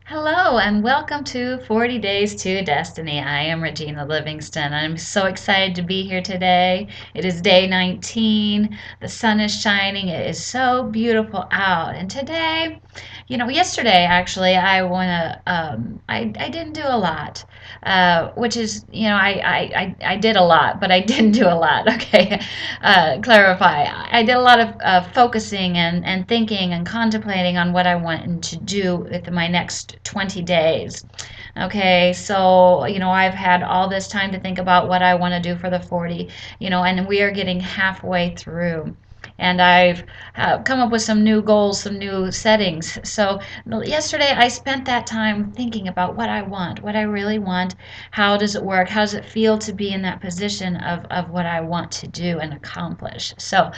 Hello and welcome to 40 Days to Destiny. I am Regina Livingston. I'm so excited to be here today. It is day 19. The sun is shining. It is so beautiful out. And today, yesterday actually, I didn't do a lot, which is, I did a lot, but I didn't do a lot. Okay, clarify. I did a lot of focusing and thinking and contemplating on what I wanted to do with my next 20 days. Okay, so, I've had all this time to think about what I want to do for the 40, and we are getting halfway through. And I've come up with some new goals, some new settings. So yesterday I spent that time thinking about what I want, what I really want. How does it work? How does it feel to be in that position of what I want to do and accomplish? So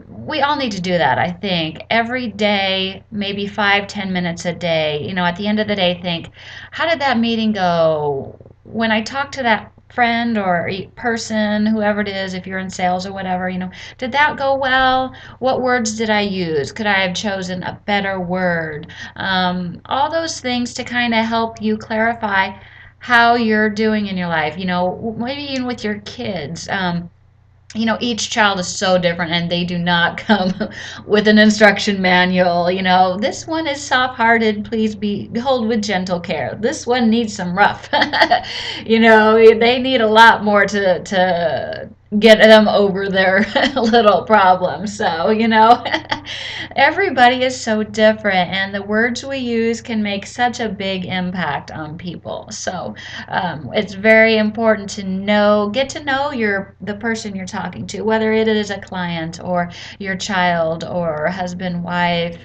we all need to do that, I think. Every day, maybe 5, 10 minutes a day. At the end of the day, think, how did that meeting go? When I talked to that friend or person, whoever it is, if you're in sales or whatever, did that go well? What words did I use? Could I have chosen a better word? All those things to kind of help you clarify how you're doing in your life, maybe even with your kids. Each child is so different and they do not come with an instruction manual. This one is soft-hearted, please be hold with gentle care. This one needs some rough. They need a lot more to get them over their little problems. So, everybody is so different, and the words we use can make such a big impact on people. So, it's very important to get to know the person you're talking to, whether it is a client or your child or husband, wife,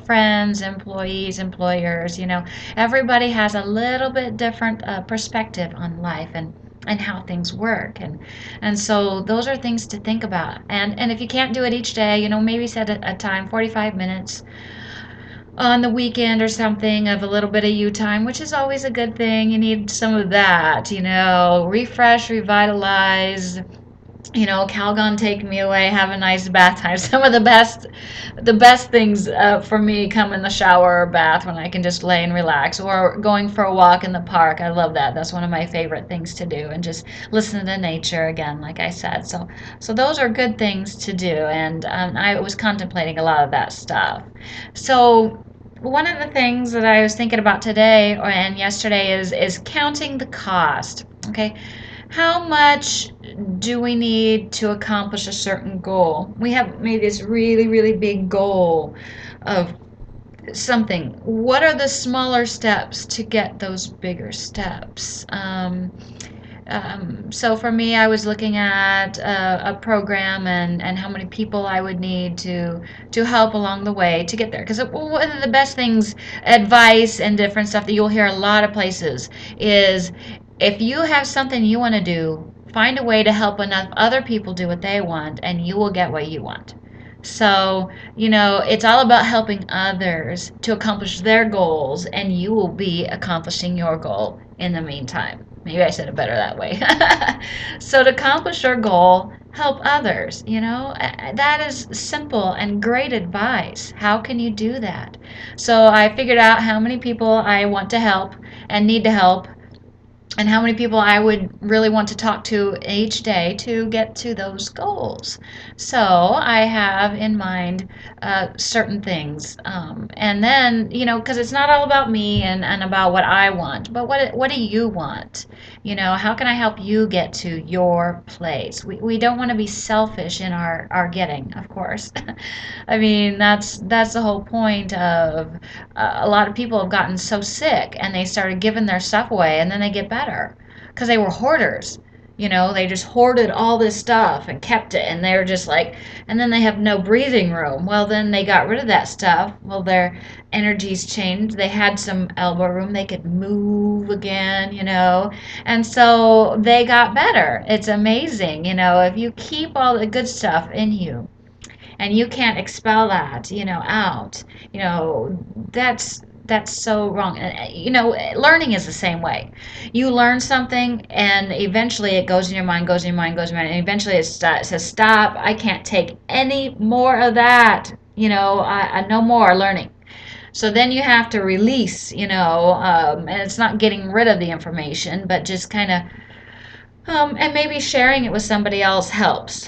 friends, employees, employers. Everybody has a little bit different perspective on life and how things work, and so those are things to think about. And if you can't do it each day, maybe set a time, 45 minutes on the weekend or something, of a little bit of you time, which is always a good thing. You need some of that, refresh, revitalize. Calgon, take me away, have a nice bath time. Some of the best things for me come in the shower or bath, when I can just lay and relax, or going for a walk in the park. I love that. That's one of my favorite things to do, and just listen to nature again, like I said. So those are good things to do, and I was contemplating a lot of that stuff. So one of the things that I was thinking about today and yesterday is counting the cost. Okay, how much do we need to accomplish a certain goal? We have made this really, really big goal of something. What are the smaller steps to get those bigger steps? So for me, I was looking at a program and how many people I would need to help along the way to get there. Because one of the best things, advice and different stuff that you'll hear a lot of places, is if you have something you want to do, find a way to help enough other people do what they want, and you will get what you want. So, it's all about helping others to accomplish their goals, and you will be accomplishing your goal in the meantime. Maybe I said it better that way. So, to accomplish your goal, help others. That is simple and great advice. How can you do that? So, I figured out how many people I want to help and need to help, and how many people I would really want to talk to each day to get to those goals. So I have in mind certain things. And then, because it's not all about me and about what I want, but what do you want? How can I help you get to your place? We don't want to be selfish in our getting, of course. I mean, that's the whole point of a lot of people have gotten so sick and they started giving their stuff away, and then they get better because they were hoarders. They just hoarded all this stuff and kept it, and they're just like, and then they have no breathing room. Well, then they got rid of that stuff. Well, their energies changed. They had some elbow room. They could move again, and so they got better. It's amazing, if you keep all the good stuff in you and you can't expel that, out, that's so wrong. And learning is the same way. You learn something, and eventually it goes in your mind, goes in your mind, goes in your mind, and eventually it says, stop, I can't take any more of that. No more learning. So then you have to release, and it's not getting rid of the information, but just kind of and maybe sharing it with somebody else helps.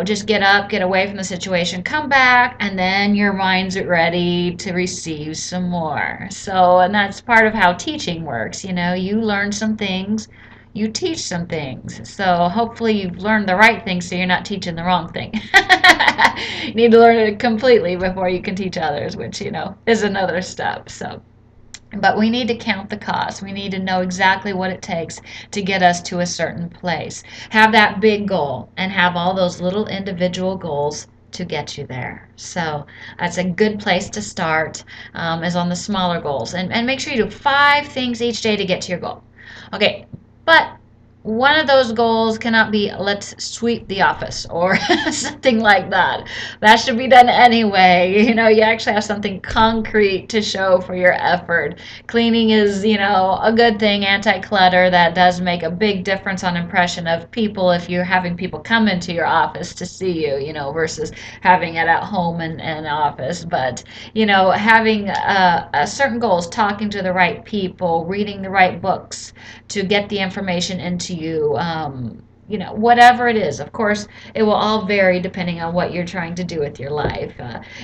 Just get up, get away from the situation, come back, and then your mind's ready to receive some more. So, and that's part of how teaching works. You learn some things, you teach some things. So, hopefully, you've learned the right thing so you're not teaching the wrong thing. You need to learn it completely before you can teach others, which, is another step. So, but we need to count the cost. We need to know exactly what it takes to get us to a certain place. Have that big goal and have all those little individual goals to get you there. So that's a good place to start, is on the smaller goals. And make sure you do 5 things each day to get to your goal. Okay, but one of those goals cannot be let's sweep the office or something like that. That should be done anyway. You actually have something concrete to show for your effort. Cleaning is, a good thing, anti-clutter. That does make a big difference on impression of people if you're having people come into your office to see you, versus having it at home and office. But, having a certain goals, talking to the right people, reading the right books to get the information into you. Whatever it is. Of course, it will all vary depending on what you're trying to do with your life.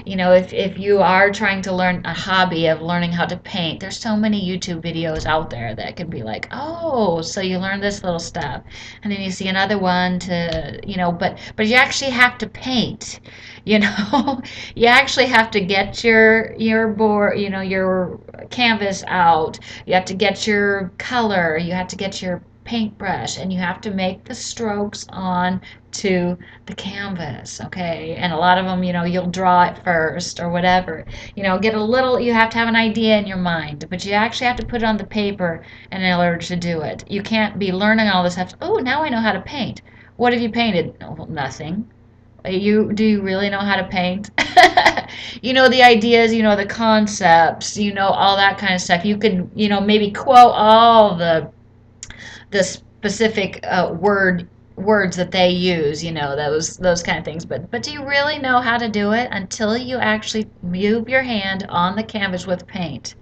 If you are trying to learn a hobby of learning how to paint, there's so many YouTube videos out there that can be like, oh, so you learn this little stuff, and then you see another one to, but you actually have to paint. You actually have to get your board, your canvas out. You have to get your color. You have to get your paintbrush, and you have to make the strokes on to the canvas. Okay, and a lot of them, you'll draw it first or whatever. Get a little, you have to have an idea in your mind, but you actually have to put it on the paper in order to do it. You can't be learning all this stuff. Oh, now I know how to paint. What have you painted? Oh, nothing. Do you really know how to paint? The ideas, the concepts, all that kind of stuff. You can, maybe quote all the specific words that they use, those kind of things. But do you really know how to do it until you actually move your hand on the canvas with paint?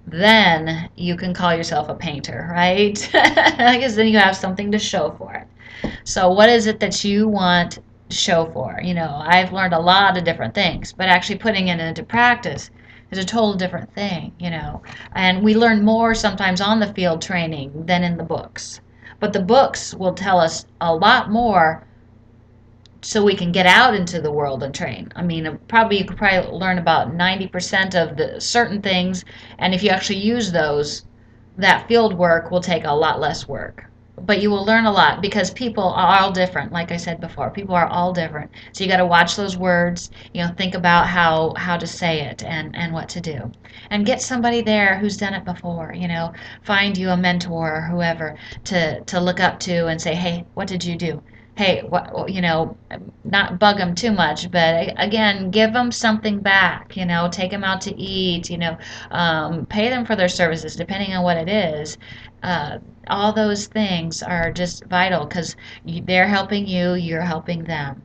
Then you can call yourself a painter, right? Because then you have something to show for it. So what is it that you want to show for? I've learned a lot of different things, but actually putting it into practice is a total different thing. And we learn more sometimes on the field training than in the books. But the books will tell us a lot more so we can get out into the world and train. I mean, you could probably learn about 90% of the certain things, and if you actually use those, that field work will take a lot less work. But you will learn a lot because people are all different. Like I said before, people are all different. So you got to watch those words, think about how to say it and what to do. And get somebody there who's done it before, find you a mentor or whoever to look up to and say, "Hey, what did you do?" Hey, what, not bug them too much, but again, give them something back, take them out to eat, pay them for their services, depending on what it is. All those things are just vital because they're helping you, you're helping them.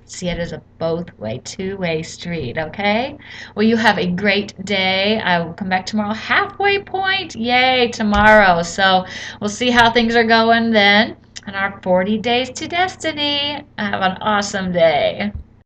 See it as a both-way, two-way street, okay? Well, you have a great day. I will come back tomorrow. Halfway point, yay, tomorrow. So we'll see how things are going then on our 40 Days to Destiny. Have an awesome day.